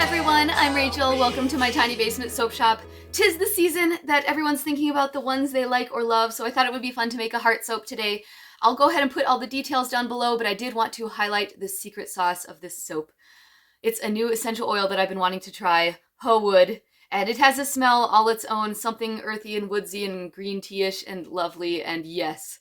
everyone, I'm Rachel. Welcome to my tiny basement soap shop. 'Tis the season that everyone's thinking about the ones they like or love, so I thought it would be fun to make a heart soap today. I'll go ahead and put all the details down below, but I did want to highlight the secret sauce of this soap. It's a new essential oil that I've been wanting to try, Ho Wood, and it has a smell all its own, something earthy and woodsy and green tea-ish and lovely, and yes,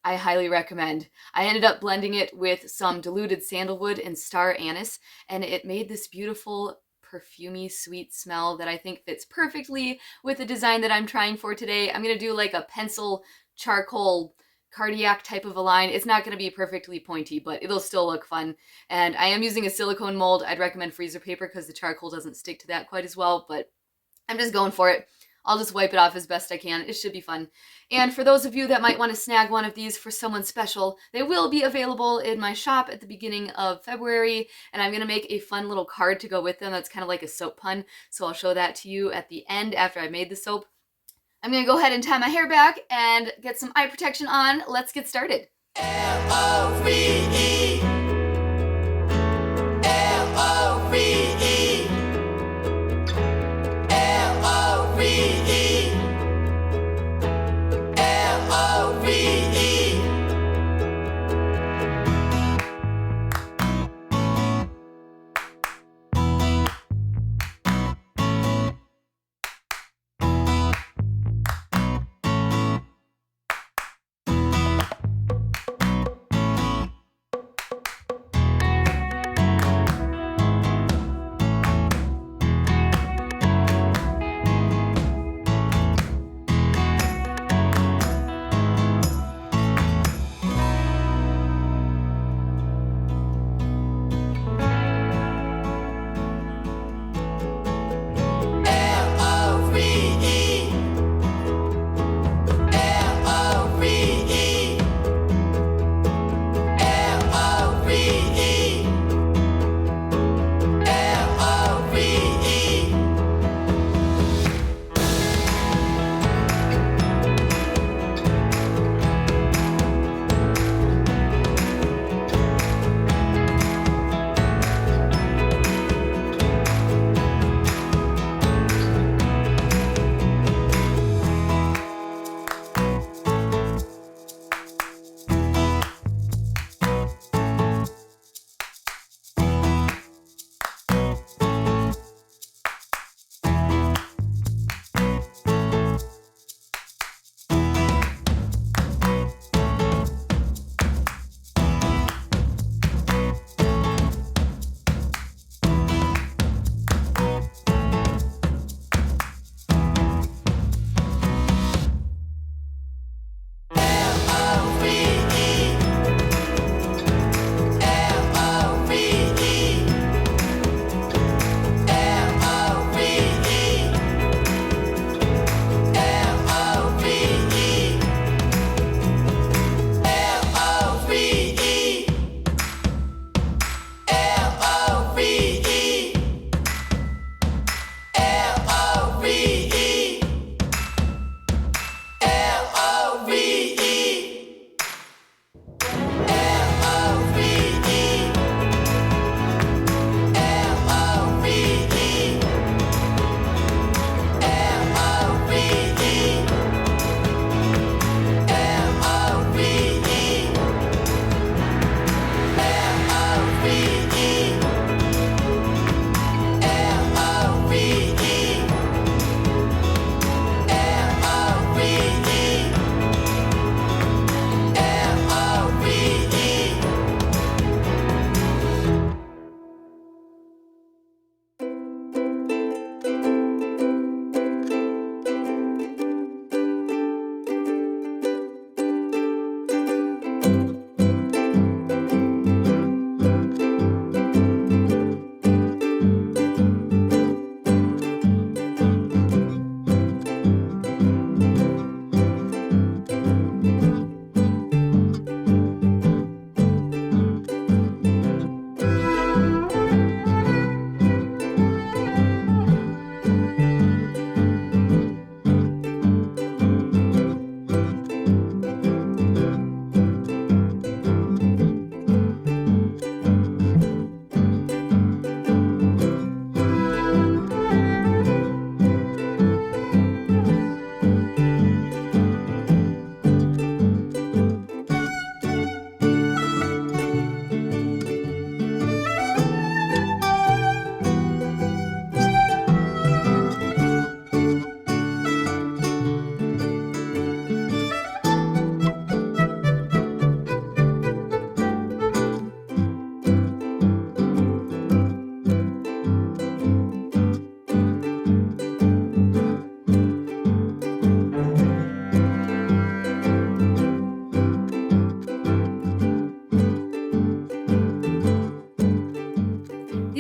I highly recommend. I ended up blending it with some diluted sandalwood and star anise, and it made this beautiful, perfumey, sweet smell that I think fits perfectly with the design that I'm trying for today. I'm gonna do like a pencil charcoal cardiac type of a line. It's not gonna be perfectly pointy, but it'll still look fun. And I am using a silicone mold. I'd recommend freezer paper because the charcoal doesn't stick to that quite as well, but I'm just going for it. I'll just wipe it off as best I can. It should be fun. And for those of you that might want to snag one of these for someone special, they will be available in my shop at the beginning of February, and I'm going to make a fun little card to go with them that's kind of like a soap pun, so I'll show that to you at the end after I made the soap. I'm going to go ahead and tie my hair back and get some eye protection on. Let's get started. L-O-V-E L-O-V-E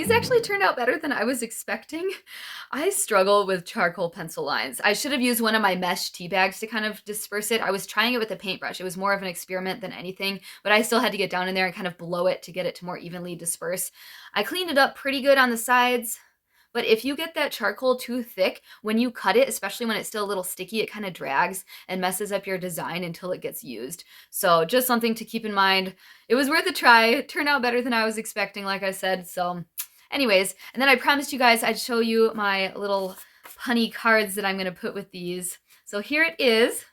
these actually turned out better than I was expecting. I struggle with charcoal pencil lines. I should have used one of my mesh tea bags to kind of disperse it. I was trying it with a paintbrush. It was more of an experiment than anything, but I still had to get down in there and kind of blow it to get it to more evenly disperse. I cleaned it up pretty good on the sides. But if you get that charcoal too thick, when you cut it, especially when it's still a little sticky, it kind of drags and messes up your design until it gets used. So just something to keep in mind. It was worth a try. It turned out better than I was expecting, like I said. So anyways, and then I promised you guys I'd show you my little punny cards that I'm going to put with these. So here it is.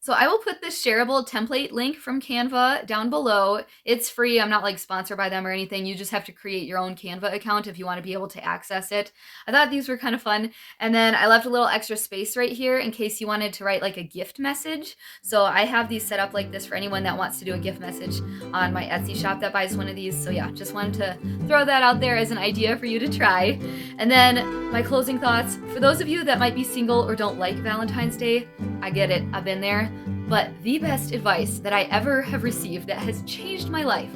So I will put this shareable template link from Canva down below. It's free. I'm not like sponsored by them or anything. You just have to create your own Canva account if you want to be able to access it. I thought these were kind of fun. And then I left a little extra space right here in case you wanted to write like a gift message. So I have these set up like this for anyone that wants to do a gift message on my Etsy shop that buys one of these. So yeah, just wanted to throw that out there as an idea for you to try. And then my closing thoughts, for those of you that might be single or don't like Valentine's Day, I get it, I've been there. But the best advice that I ever have received that has changed my life: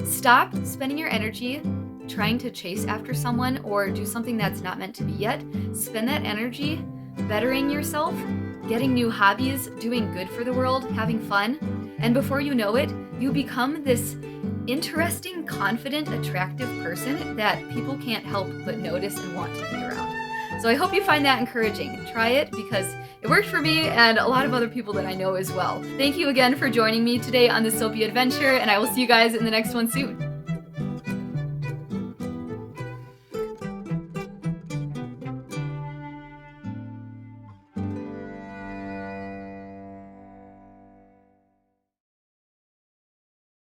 stop spending your energy trying to chase after someone or do something that's not meant to be yet. Spend that energy bettering yourself, getting new hobbies, doing good for the world, having fun. And before you know it, you become this interesting, confident, attractive person that people can't help but notice and want to be around. So I hope you find that encouraging. Try it because it worked for me and a lot of other people that I know as well. Thank you again for joining me today on this soapy adventure, and I will see you guys in the next one soon.